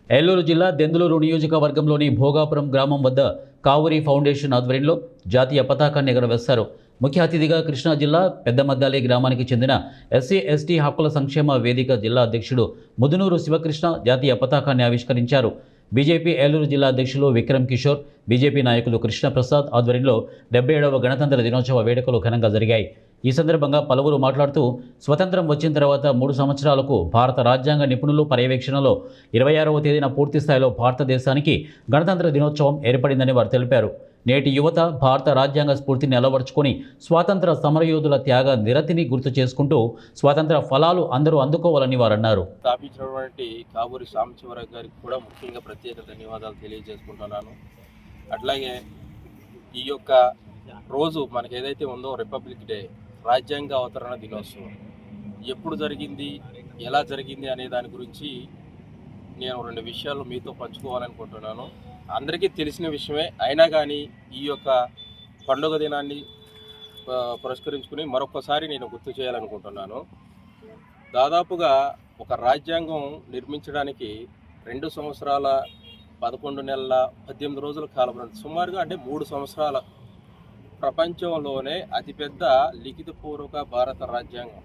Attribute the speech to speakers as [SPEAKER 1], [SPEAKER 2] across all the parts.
[SPEAKER 1] ఏలూరు జిల్లా దెందులూరు నియోజకవర్గంలోని భోగాపురం గ్రామం వద్ద కావూరి ఫౌండేషన్ ఆధ్వర్యంలో జాతీయ పతాకాన్ని ఎగురవేశారు. ముఖ్య అతిథిగా కృష్ణా జిల్లా పెద్దమద్దాలి గ్రామానికి చెందిన ఎస్సీ ఎస్టీ హక్కుల సంక్షేమ వేదిక జిల్లా అధ్యక్షుడు ముదునూరు శివకృష్ణ జాతీయ పతాకాన్ని ఆవిష్కరించారు. బీజేపీ ఏలూరు జిల్లా అధ్యక్షులు విక్రమ్ కిషోర్, బీజేపీ నాయకులు కృష్ణప్రసాద్ ఆధ్వర్యంలో 77వ గణతంత్ర దినోత్సవ వేడుకలు ఘనంగా జరిగాయి. ఈ సందర్భంగా పలువురు మాట్లాడుతూ స్వతంత్రం వచ్చిన తర్వాత 3 సంవత్సరాలకు భారత రాజ్యాంగ నిపుణులు పర్యవేక్షణలో 26వ తేదీన పూర్తిస్థాయిలో భారతదేశానికి గణతంత్ర దినోత్సవం ఏర్పడిందని వారు తెలిపారు. నేటి యువత భారత రాజ్యాంగ స్ఫూర్తిని అలవర్చుకొని స్వాతంత్ర సమరయోధుల త్యాగ నిరతిని గుర్తు చేసుకుంటూ స్వాతంత్ర ఫలాలు అందరూ అందుకోవాలని వారు అన్నారు.
[SPEAKER 2] స్థాపించినటువంటి కావూరి సాంబశివరావు గారికి కూడా ముఖ్యంగా ప్రత్యేక ధన్యవాదాలు తెలియజేసుకుంటున్నాను. అట్లాగే ఈ యొక్క రోజు మనకి ఏదైతే ఉందో రిపబ్లిక్ డే, రాజ్యాంగ అవతరణ దినోత్సవం ఎప్పుడు జరిగింది, ఎలా జరిగింది అనే దాని గురించి నేను 2 విషయాలు మీతో పంచుకోవాలనుకుంటున్నాను. అందరికీ తెలిసిన విషయమే అయినా కానీ ఈ యొక్క పండుగ దినాన్ని పురస్కరించుకుని మరొకసారి నేను గుర్తు చేయాలనుకుంటున్నాను. దాదాపుగా ఒక రాజ్యాంగం నిర్మించడానికి 2 సంవత్సరాల 11 నెలల 18 రోజుల కాలం, సుమారుగా అంటే 3 సంవత్సరాల. ప్రపంచంలోనే అతిపెద్ద లిఖితపూర్వక భారత రాజ్యాంగం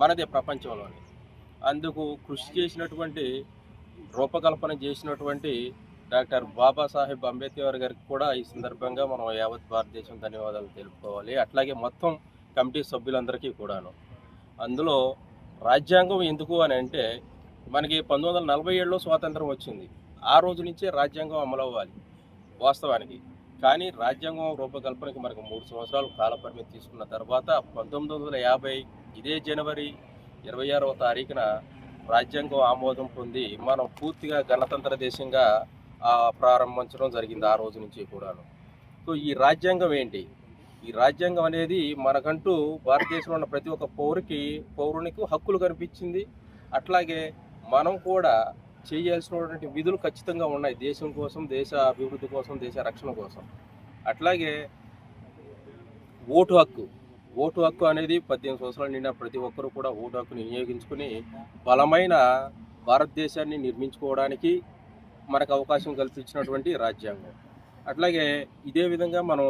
[SPEAKER 2] మనదే ప్రపంచంలోనే. అందుకు కృషి చేసినటువంటి, రూపకల్పన చేసినటువంటి డాక్టర్ బాబాసాహెబ్ అంబేద్కర్ గారికి కూడా ఈ సందర్భంగా మనం యావత్ భారతదేశం ధన్యవాదాలు తెలుపుకోవాలి. అట్లాగే మొత్తం కమిటీ సభ్యులందరికీ కూడాను. అందులో రాజ్యాంగం ఎందుకు అని అంటే, మనకి 1947లో స్వాతంత్రం వచ్చింది. ఆ రోజు నుంచే రాజ్యాంగం అమలు అవ్వాలి వాస్తవానికి. కానీ రాజ్యాంగం రూపకల్పనకి మనకు 3 సంవత్సరాలు కాల పరిమితి తీసుకున్న తర్వాత 1950 ఇదే జనవరి 26వ తారీఖున రాజ్యాంగం ఆమోదం పొంది మనం పూర్తిగా గణతంత్ర దేశంగా ప్రారంభించడం జరిగింది ఆ రోజు నుంచి కూడాను. సో ఈ రాజ్యాంగం ఏంటి? ఈ రాజ్యాంగం అనేది మనకంటూ భారతదేశంలో ఉన్న ప్రతి ఒక్క పౌరునికి హక్కులు కనిపించింది. అట్లాగే మనం కూడా చేయాల్సినటువంటి విధులు ఖచ్చితంగా ఉన్నాయి దేశం కోసం, దేశ అభివృద్ధి కోసం, దేశ రక్షణ కోసం. అట్లాగే ఓటు హక్కు అనేది 18 సంవత్సరాలు నిండిన ప్రతి ఒక్కరూ కూడా ఓటు హక్కుని వినియోగించుకుని బలమైన భారతదేశాన్ని నిర్మించుకోవడానికి మనకు అవకాశం కల్పించినటువంటి రాజ్యాంగం. అట్లాగే ఇదే విధంగా మనం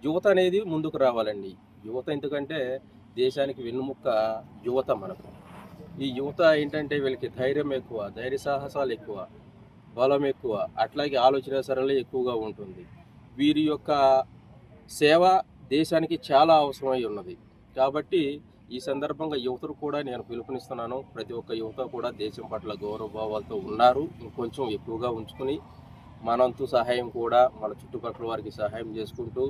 [SPEAKER 2] యువత అనేది ముందుకు రావాలండి. యువత ఎందుకంటే దేశానికి వెన్నుముక్క యువత. మనకు ఈ యువత ఏంటంటే వీళ్ళకి ధైర్యం ఎక్కువ, ధైర్య సాహసాలు ఎక్కువ, బలం ఎక్కువ, అట్లాగే ఆలోచన సరళి ఎక్కువగా ఉంటుంది. వీరి యొక్క సేవ దేశానికి చాలా అవసరమై ఉన్నది. కాబట్టి ఈ సందర్భంగా యువతను కూడా నేను పిలుపునిస్తున్నాను. ప్రతి ఒక్క యువత కూడా దేశం పట్ల గౌరవభావాలతో ఉన్నారు. ఇంకొంచెం ఎక్కువగా ఉంచుకుని మనంతు సహాయం కూడా మన చుట్టుపక్కల వారికి సహాయం చేసుకుంటూ,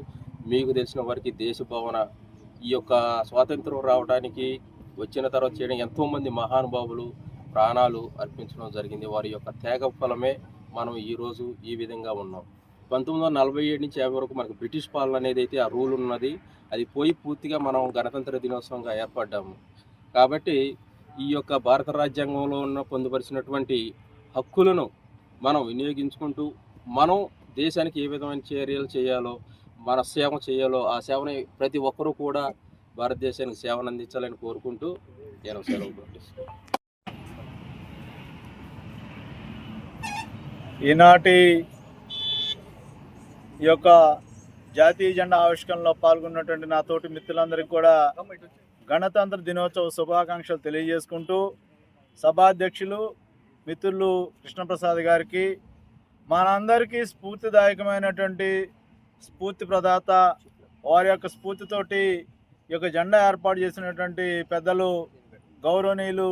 [SPEAKER 2] మీకు తెలిసిన వారికి దేశ భావన, ఈ యొక్క స్వాతంత్రం రావడానికి వచ్చిన తర్వాత చేయడం ఎంతోమంది మహానుభావులు ప్రాణాలు అర్పించడం జరిగింది. వారి యొక్క త్యాగ ఫలమే మనం ఈరోజు ఈ విధంగా ఉన్నాం. 1947 నుంచి 50 వరకు మనకు బ్రిటిష్ పాలన అనేది అయితే ఆ రూల్ ఉన్నది. అది పోయి పూర్తిగా మనం గణతంత్ర దినోత్సవంగా ఏర్పడ్డాము. కాబట్టి ఈ యొక్క భారత రాజ్యాంగంలో పొందుపరిచినటువంటి హక్కులను మనం వినియోగించుకుంటూ, మనం దేశానికి ఏ విధమైన చర్యలు చేయాలో, మన సేవ చేయాలో ఆ సేవని ప్రతి ఒక్కరూ కూడా భారతదేశానికి సేవను అందించాలని కోరుకుంటూ నేను సెలవు ప్రకటిస్తున్నాను.
[SPEAKER 3] ఈనాటి ఈ యొక్క జాతీయ జెండా ఆవిష్కరణలో పాల్గొన్నటువంటి నా తోటి మిత్రులందరికీ కూడా గణతంత్ర దినోత్సవ శుభాకాంక్షలు తెలియజేసుకుంటూ, సభాధ్యక్షులు మిత్రులు కృష్ణప్రసాద్ గారికి, మనందరికీ స్ఫూర్తిదాయకమైనటువంటి స్ఫూర్తి ప్రదాత, వారి యొక్క స్ఫూర్తితోటి ఈ యొక్క జెండా ఏర్పాటు చేసినటువంటి పెద్దలు గౌరవనీయులు